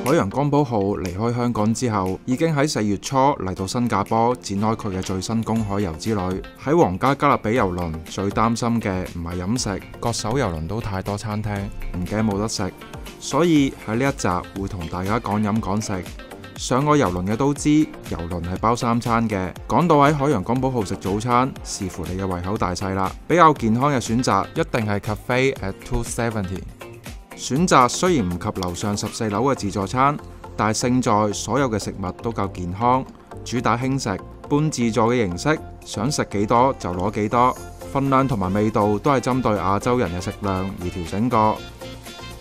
海洋光譜號離開香港之後，已經喺4月初嚟到新加坡展開佢嘅最新公海遊之旅。喺皇家加勒比郵輪最擔心嘅唔係飲食，各艘郵輪都太多餐廳，唔驚冇得食，所以喺呢一集會同大家講飲講食。上過郵輪嘅都知，郵輪係包3餐嘅。講到喺海洋光譜號食早餐，視乎你嘅胃口大細啦。比較健康嘅選擇一定係 Cafe at 270。選擇雖然唔及樓上14樓嘅自助餐，但係勝在所有嘅食物都夠健康，主打輕食，半自助嘅形式，想食幾多就攞幾多，分量同埋味道都係針對亞洲人嘅食量而調整過。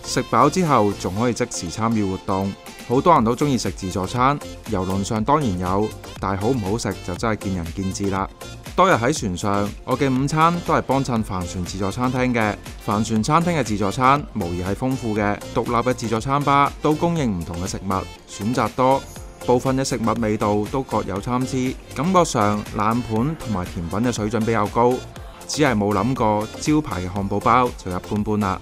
食飽之後仲可以即時參與活動，好多人都中意食自助餐，郵輪上當然有，但係好唔好食就真係見仁見智啦。當日喺船上，我嘅午餐都係幫襯帆船自助餐廳嘅。帆船餐廳嘅自助餐無疑係豐富嘅，獨立嘅自助餐吧都供應唔同嘅食物，選擇多，部分嘅食物味道都各有參差，感覺上冷盤同埋甜品嘅水準比較高，只係冇諗過招牌嘅漢堡包就一般般啦。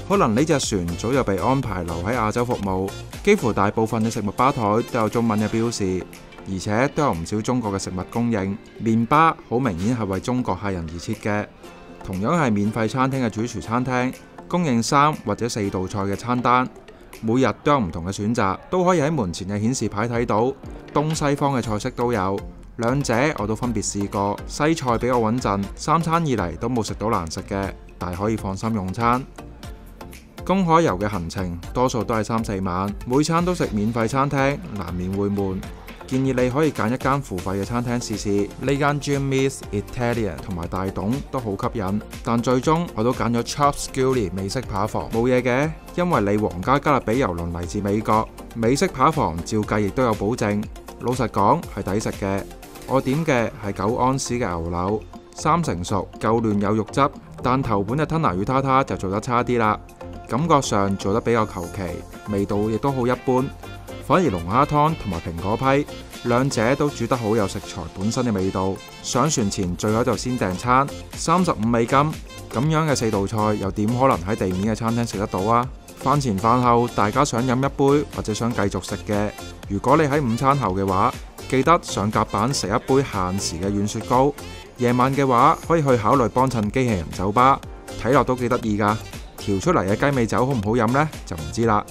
可能呢隻船早就被安排留喺亞洲服務，幾乎大部分嘅食物吧台都有中文嘅標示，而且都有唔少中國嘅食物供應。麵吧好明顯係為中國客人而設嘅，同樣係免費餐廳嘅主廚餐廳，供應3或者4道菜嘅餐單，每日都有唔同嘅選擇，都可以喺門前嘅顯示牌睇到，東西方嘅菜式都有，兩者我都分別試過。西菜比較穩陣，3餐以嚟都冇食到難食嘅，但係可以放心用餐。公海遊嘅行程多數都係3、4晚，每餐都食免費餐廳，難免會悶。建議你可以揀一間付費嘅餐廳試試，呢間 Jimmy's Italian 同埋大董都好吸引，但最終我都揀咗 Chops Skilly 美式扒房。冇嘢嘅，因為你皇家加勒比郵輪嚟自美國，美式扒房照計亦都有保證。老實講係抵食嘅。我點嘅係9安士嘅牛柳，3成熟，夠嫩有肉汁，但頭盤嘅吞拿魚塔塔就做得差啲啦。感覺上做得比較求其，味道亦都好一般。反而龍蝦湯同埋蘋果批，兩者都煮得好有食材本身嘅味道。上船前最好就先訂餐，35美金，咁樣嘅4道菜又點可能喺地面嘅餐廳食得到啊？飯前飯後大家想飲一杯或者想繼續食嘅，如果你喺午餐後嘅話，記得上甲板食一杯限時嘅軟雪糕。夜晚嘅話可以去考慮幫襯機器人酒吧，睇落都幾得意㗎。調出嚟嘅雞尾酒好唔好飲呢？就唔知啦。